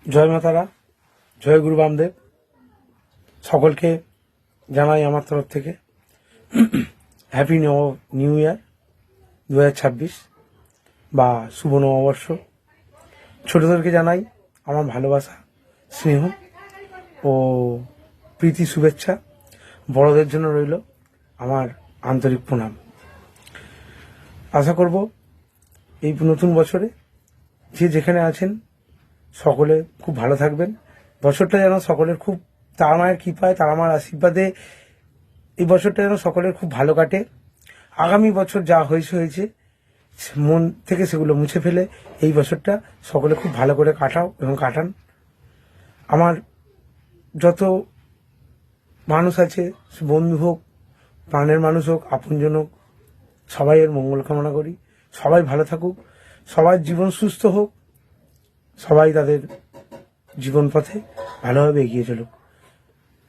জয় মাতারা, জয় গুরু বামদেব। সকলকে জানাই আমার তরফ থেকে হ্যাপি নিউ ইয়ার 2026 বা শুভ নববর্ষ। ছোটদেরকে জানাই আমার ভালোবাসা, স্নেহ ও প্রীতি শুভেচ্ছা। বড়দের জন্য রইল আমার আন্তরিক প্রণাম। আশা করব এই নতুন বছরে যে যেখানে আছেন সকলে খুব ভালো থাকবেন। বছরটা যেন সকলের খুব তারা মায়ের কৃপায়, তারা মায়ের আশীর্বাদে এই বছরটা যেন সকলের খুব ভালো কাটে। আগামী বছর যা হয়েছে মন থেকে সেগুলো মুছে ফেলে এই বছরটা সকলে খুব ভালো করে কাটাও এবং কাটান। আমার যত মানুষ আছে, বন্ধু হোক, প্রাণের মানুষ হোক, আপনজন হোক, সবাই এর মঙ্গল কামনা করি। সবাই ভালো থাকুক, সবার জীবন সুস্থ হোক, সবাই তাদের জীবন পথে ভালোভাবে এগিয়ে চলুক।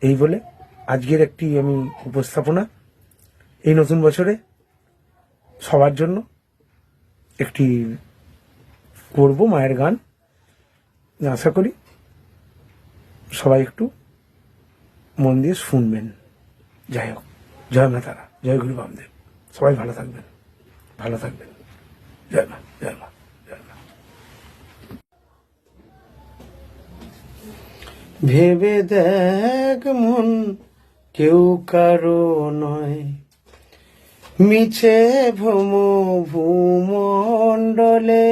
এই বলে আজকের একটি আমি উপস্থাপনা এই নতুন বছরে সবার জন্য একটি করব মায়ের গান। আশা করি সবাই একটু মন দিয়ে শুনবেন। যাই হোক, জয় মা তারা, জয় গুরু বামদেব। সবাই ভালো থাকবেন, ভালো থাকবেন। জয় মা, জয় মা, জয় মা। ভেবে দেখ মন, কেউ কারো নয়, মিছে ভ্রম ভূমণ্ডলে।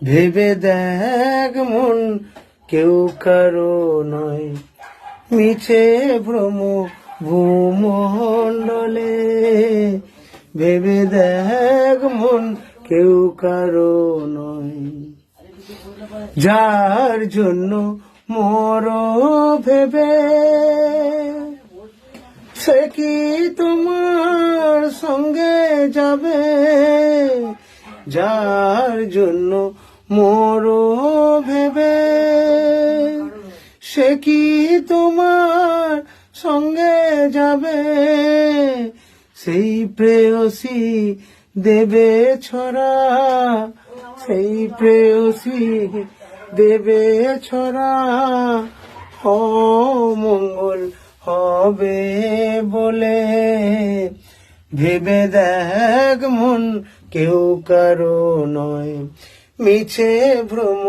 ভেবে দেখ মন, কেউ কারো নয়, মিছে ভ্রম ভূমণ্ডলে। ভেবে দেখ মন, কেউ কারো নয়, যার জন্য মর ভেবে সে কি তোমার সঙ্গে যাবে। যার জন্য মর ভেবে সে কি তোমার সঙ্গে যাবে। সেই প্রেয়সী দেবে ছড়া, সেই প্রেয়সী দেবে ছড়া। অমঙ্গল হবে বলে ভেবে দেখ মন, কেউ কারো নয়, মিছে ভ্রম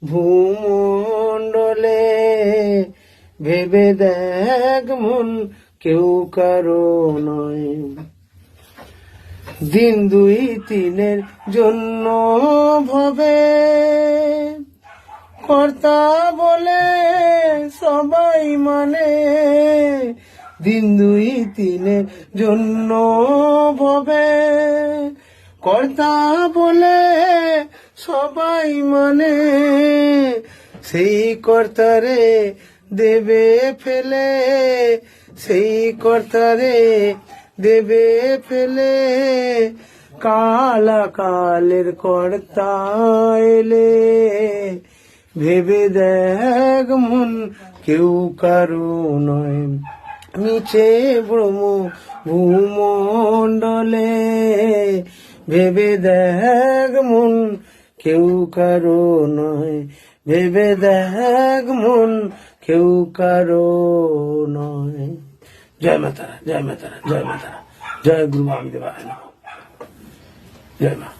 ভূমণ্ডলে। ভেবে দেখ মন, কেউ কারো নয়। দিন দুই তিনের জন্য ভবে কর্তা বলে সবাই মানে। দিন দুই তিনের জন্য ভবে কর্তা বলে সবাই মানে। সেই কর্তারে দেবে ফেলে, সেই কর্তারে দেবে ফেলে। কালের কর্তা এলে। ভেবে দেখ মন, কেউ কারো নয়, মিছে ভ্রম ভূমণ্ডলে। ভেবে দেখ মন, কেউ কারো নয়, ভেবে দেখ মন, কেউ কারো নয়। জয় মাতারা, জয় মাতারা, জয় মাতারা, জয় গুরু বামদেব। জয় মা।